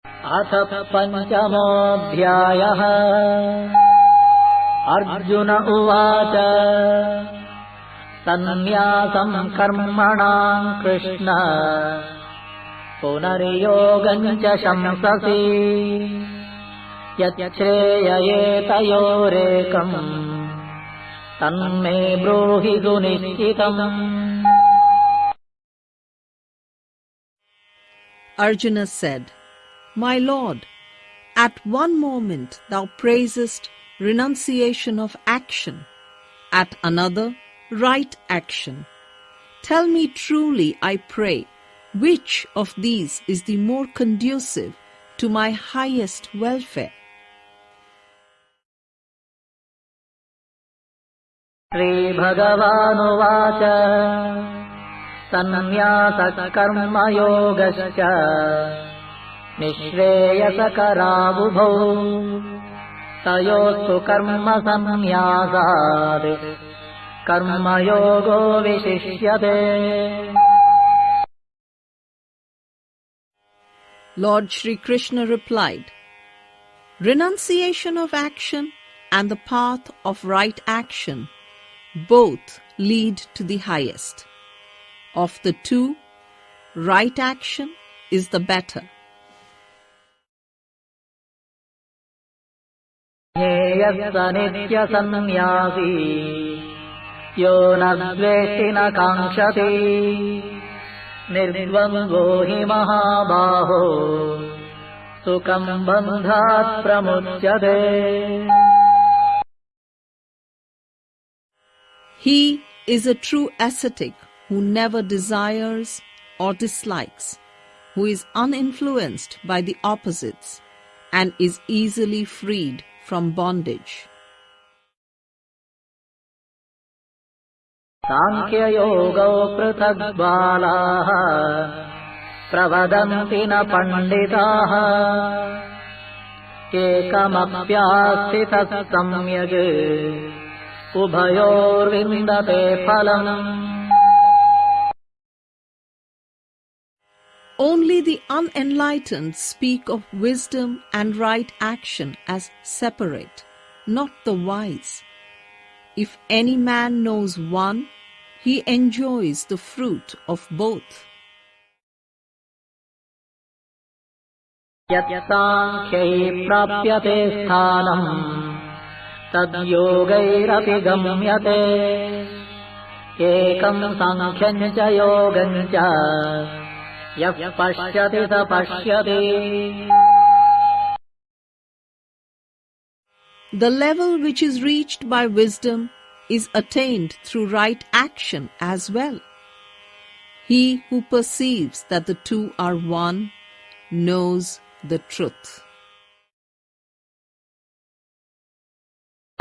अथ पञ्चमोऽध्यायः। अर्जुन उवाच सन्न्यासं कर्मणां कृष्ण पुनर्योगं च शंससि यच्छ्रेययेतयोरेकम् तन्मे ब्रूहि सुनिश्चितम्। Arjuna said, My Lord, at one moment thou praisest renunciation of action, at another right action. Tell me truly, I pray, which of these is the more conducive to my highest welfare? श्रीभगवानुवाच सन्न्यासः कर्मयोगश्च निःश्रेयसकरावुभौ तयोस्तु कर्मसन्न्यासात् कर्मयोगो विशिष्यते। Lord Shri Krishna replied, Renunciation of action and the path of right action both lead to the highest. Of the two, right action is the better. नित्यसन्न्यासी यो न द्वेष्टि न काङ्क्षति निर्द्वन्द्वो हि महाबाहो सुखं बन्धात् प्रमुच्यते। He is a true ascetic who never desires or dislikes, who is uninfluenced by the opposites, and is easily freed from bondage. साङ्ख्ययोगौ पृथग् बालाः प्रवदन्ति न पण्डिताः एकमप्यास्थितः सम्यग् उभयोर्विन्दते फलम्। Only the unenlightened speak of wisdom and right action as separate, not the wise. If any man knows one, he enjoys the fruit of both. यत्साङ्ख्यै प्राप्यते स्थानम् तद्योगैरपि गम्यते एकं साङ्ख्यं च योगं च यः पश्यति स पश्यति। The level which is reached by wisdom is attained through right action as well. He who perceives that the two are one knows the truth.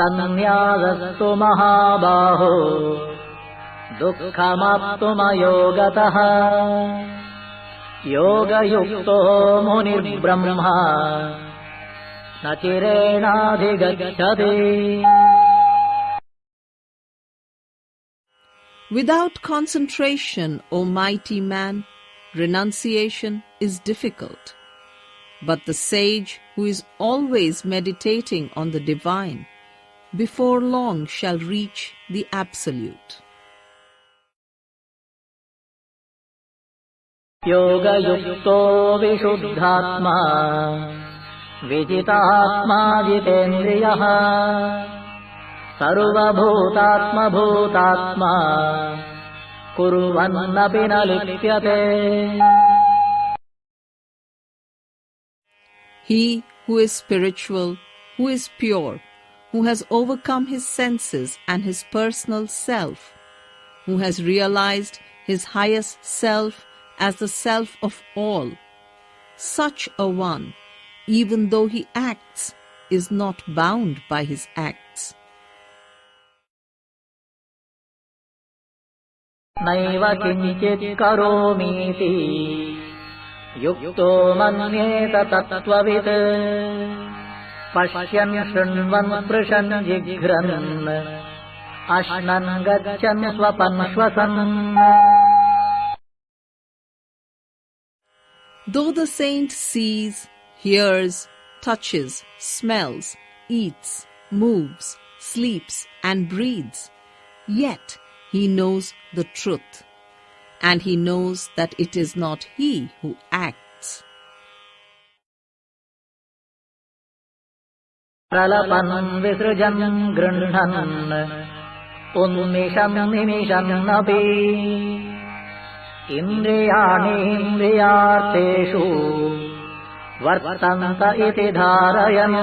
सन्न्यासस्तु महाबाहो दुःखमाप्तुमयोगतः योगयुक्तो मुनिर्ब्रह्मा न चिरेणाधिगच्छति। Without concentration, O mighty man, renunciation is difficult. But the sage who is always meditating on the divine, before long shall reach the Absolute. योगयुक्तो विशुद्धात्मा विजितात्मा जितेन्द्रियः सर्वभूतात्मभूतात्मा कुर्वन्नपि न लिप्यते। He who is spiritual, who is pure, who has overcome his senses and his personal self, who has realized his highest self as the self of all, such a one, even though he acts, is not bound by his acts. नैव किञ्चित् करोमीति युक्तो मन्येत तत्त्ववित् पश्यन् शृण्वन् स्पृशन् जिघ्रन् अश्नन् गच्छन् स्वपन् श्वसन्। Though the saint sees, hears, touches, smells, eats, moves, sleeps, and breathes. Yet he knows the truth, and he knows that it is not he who acts. Pralapan visrujan grindhan unmisham nimisham napi indriyani indriyarteshu vartanta iti dharayan.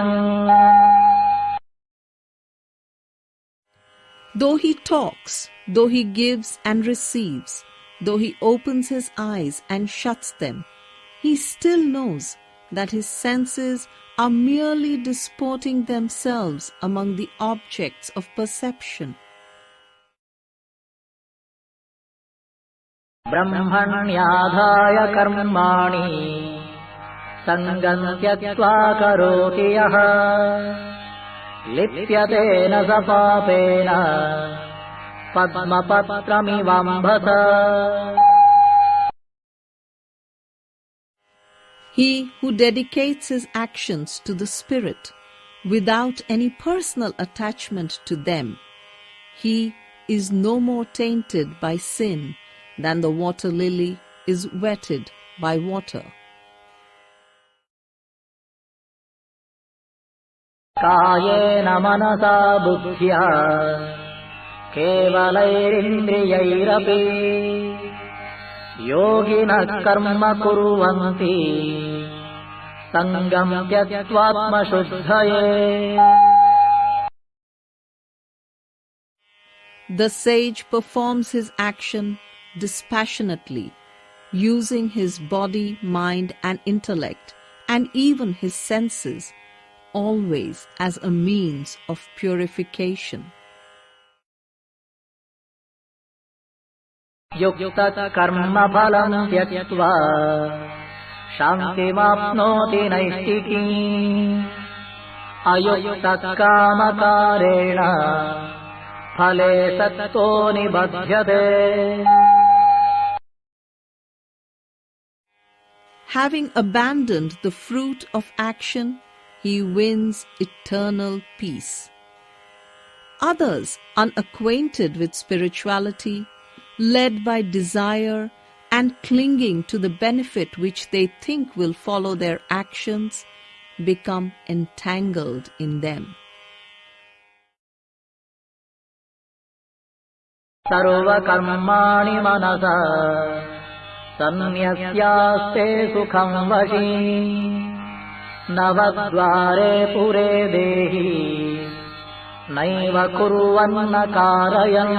Though he talks, though he gives and receives, though he opens his eyes and shuts them, he still knows that his senses are merely disporting themselves among the objects of perception. Brahmanyadhaya karmani sangam tyaktva karoti yaha lipyate na sapapena padmapatramivambhasa. He who dedicates his actions to the Spirit without any personal attachment to them, he is no more tainted by sin than the water lily is wetted by water. Kayena manasa buddhya kevalairindriyairapi yogina karma kuruvanti sangam tyaktvatma shuddhaye. The sage performs his action dispassionately, using his body, mind, and intellect, and even his senses, always as a means of purification. Yukta karma phalam tyaktva shantimapnoti naistiki ayukta kamakarena phale satto nibadhyate. Having abandoned the fruit of action, he wins eternal peace. Others, unacquainted with spirituality, led by desire and clinging to the benefit which they think will follow their actions, become entangled in them. Sarva karmani manasa sannyasyaaste sukham vashi navadvare pure dehi naiva kuruvanna karayan.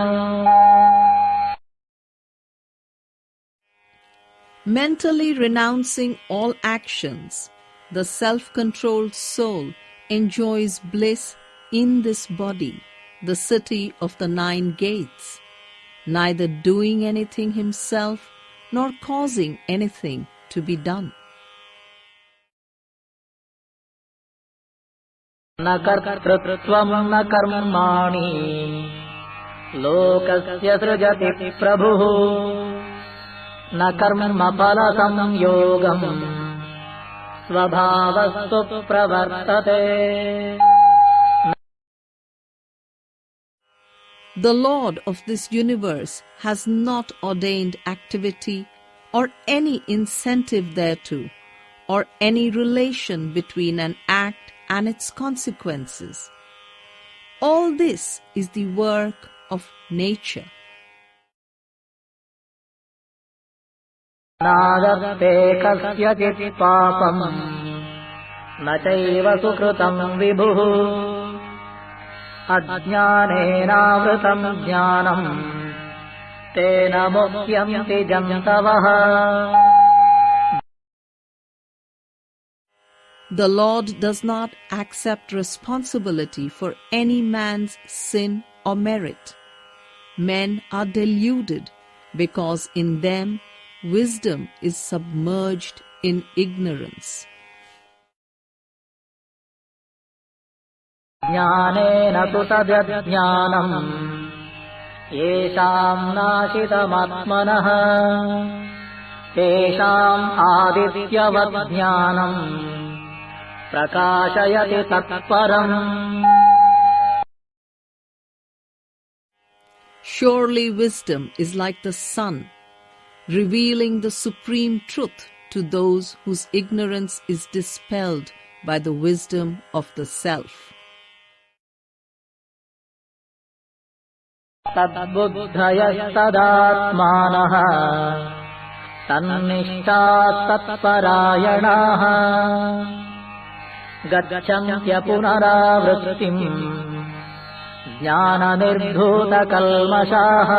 Mentally renouncing all actions, the self-controlled soul enjoys bliss in this body, the city of the 9 gates, neither doing anything himself nor causing anything to be done. Na kartrutvam na karmani lokasya srujati prabhu na karma phala samyogam svabhavastu pravartate. The Lord of this universe has not ordained activity or any incentive thereto, or any relation between an act and its consequences. All this is the work of nature. Nadatte kasyachit papam na chaiva sukrutam vibhuh ajñānenāvritam jñānam tena muhyanti jantavah. The Lord does not accept responsibility for any man's sin or merit. Men are deluded because in them wisdom is submerged in ignorance. Jnānena tu tadjñānam yeshām nāṣitamatmanah teshām ādityavat jnānam prakashayati tatparam. Surely wisdom is like the sun, revealing the supreme truth to those whose ignorance is dispelled by the wisdom of the self. तद्बुद्धयस्तदात्मानः तन्निष्ठास्तत्परायणाः गच्छन्त्य पुनरावृत्तिम् ज्ञाननिर्धूतकल्मषाः.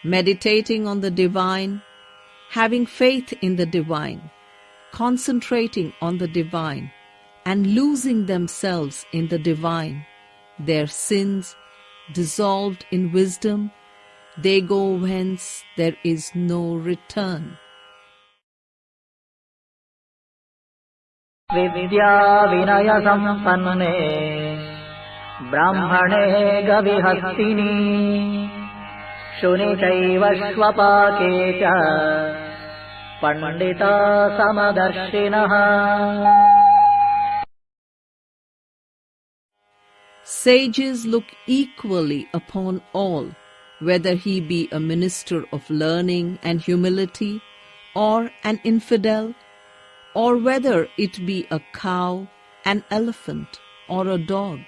Meditating on the divine, having faith in the divine, concentrating on the divine, and losing themselves in the divine, their sins dissolved in wisdom, they go whence there is no return. विद्या विनय संपन्ने ब्राह्मणे गविहस्तिनि शुनिचैव श्वपाके च पंडिता समदर्शिनः. Sages look equally upon all, whether he be a minister of learning and humility, or an infidel, or whether it be a cow, an elephant, or a dog.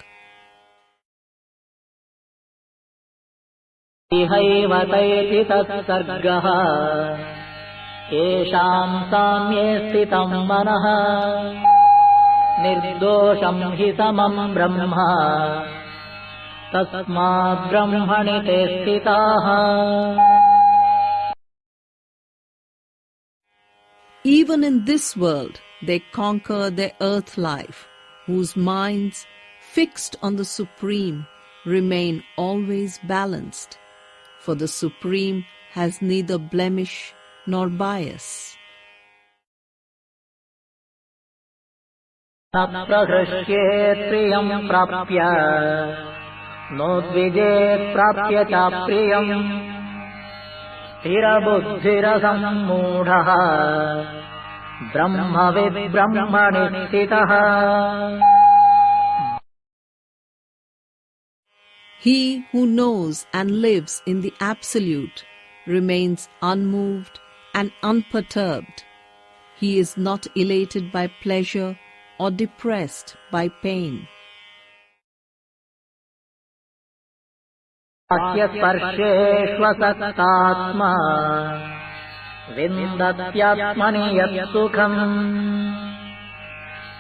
इहैव तैति तत्सर्गः येषाम् साम्ये स्थितम् मनः निर्दोषम् हि समम् ब्रह्म तस्माद् ब्रह्मणि ते स्थिताः. Even in this world, they conquer their earth life, whose minds, fixed on the Supreme, remain always balanced, for the Supreme has neither blemish nor bias. न प्रहृष्येत् प्रियम् प्राप्य नोद्विजेत् प्राप्य च प्रियम् स्थिरबुद्धिरसम्मूढः ब्रह्मविद् ब्रह्मणि स्थितः. He who knows and lives in the Absolute remains unmoved and unperturbed. He is not elated by pleasure or depressed by pain. स्पर्शेष्वसक्तात्मा विन्दत्यात्मनि यत् सुखम्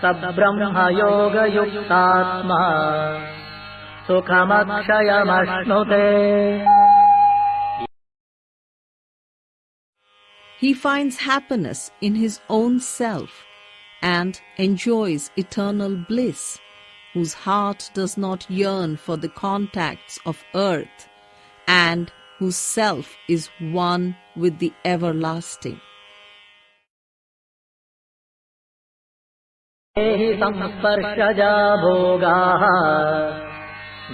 स ब्रह्मयोगयुक्तात्मा सुखमक्षयमश्नुते. He finds happiness in his own self and enjoys eternal bliss, whose heart does not yearn for the contacts of earth and whose self is one with the everlasting. हि संस्पर्शजा भोगाः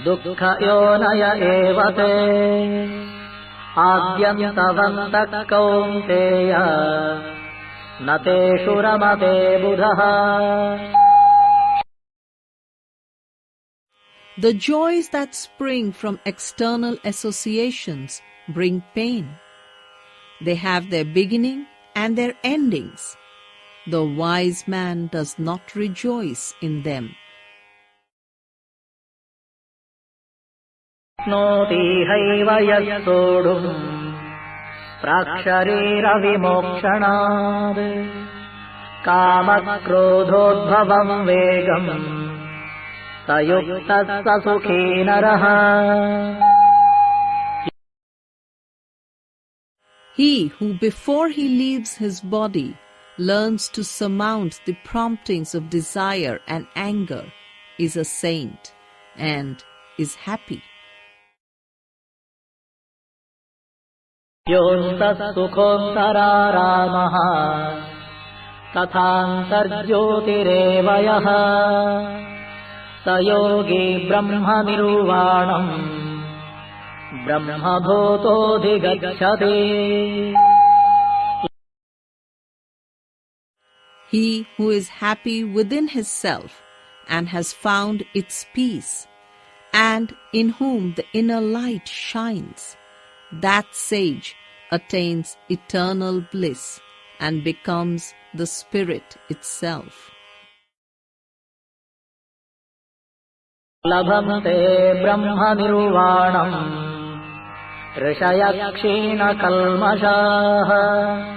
दुःखयोनय एव ते आद्यन्तवन्तः कौन्तेय न तेषु रमते बुधः. The joys that spring from external associations bring pain. They have their beginning and their endings. The wise man does not rejoice in them. नोतिहैव यः सोढुम् प्राक्शरीरविमोक्षणात् कामक्रोधोद्भवम् वेगम् स युक्तः स सुखी नरः. He who before he leaves his body learns to surmount the promptings of desire and anger is a saint and is happy. योऽन्तः सुखोऽन्तरारामः तथान्तर्ज्योतिरेव यः स योगी ब्रह्मनिर्वाणम् ब्रह्मभूतोऽधिगच्छति. He who is happy within his self and has found its peace, and in whom the inner light shines, that sage attains eternal bliss and becomes the spirit itself. Labhante brahma nirvanam rishaya kshina kalmashaha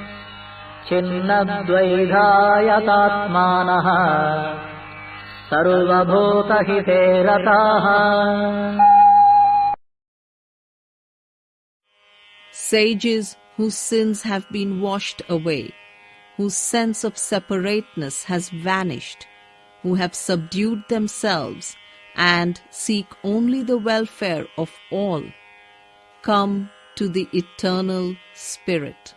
Chinnadvaidhayatatmanaha sarvabhutahite rataha. Sages whose sins have been washed away, whose sense of separateness has vanished, who have subdued themselves and seek only the welfare of all, come to the eternal Spirit.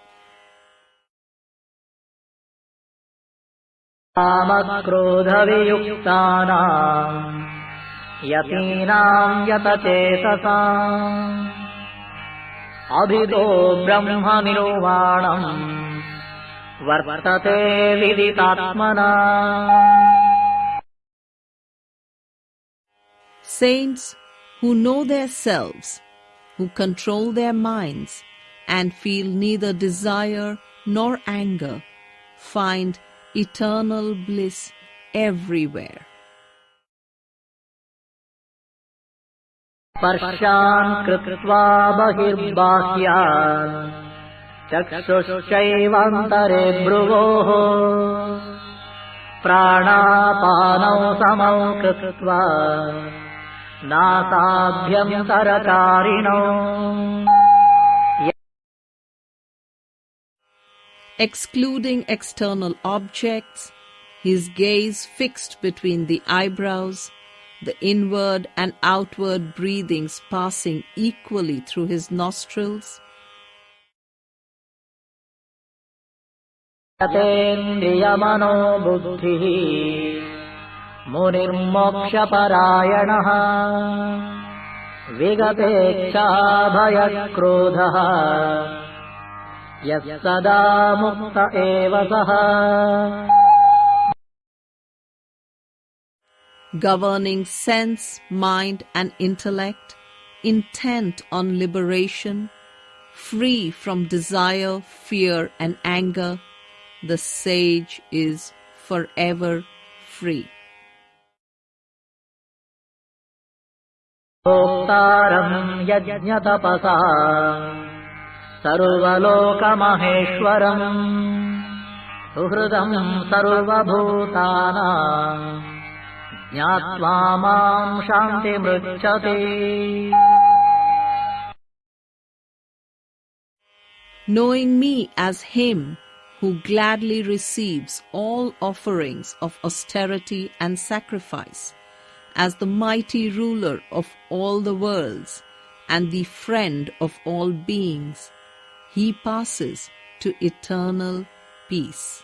Kamakrodhaviyuktanam yatinam yatacesasam abhito brahma nirvanam vartate viditatmana. Saints who know their selves, who control their minds and feel neither desire nor anger, find eternal bliss everywhere. Parshan krutva bahirbahyan chakshushchaivantare bhruvoh pranapanau samau krutva nasabhyam tarakarino. Excluding external objects, his gaze fixed between the eyebrows, the inward and outward breathings passing equally through his nostrils. Yatendriyamano buddhihi munirmokshaparayanaha vigateksha bhayakrodhaha yassada mukta eva saha. Governing sense, mind and intellect, intent on liberation, free from desire, fear and anger, the sage is forever free. Oktaram yajñatapasa sarvalokamaheshwaram suhridam sarvabhutanam jnatva mam shanti mricchati. Knowing me as him who gladly receives all offerings of austerity and sacrifice, as the mighty ruler of all the worlds and the friend of all beings, he passes to eternal peace.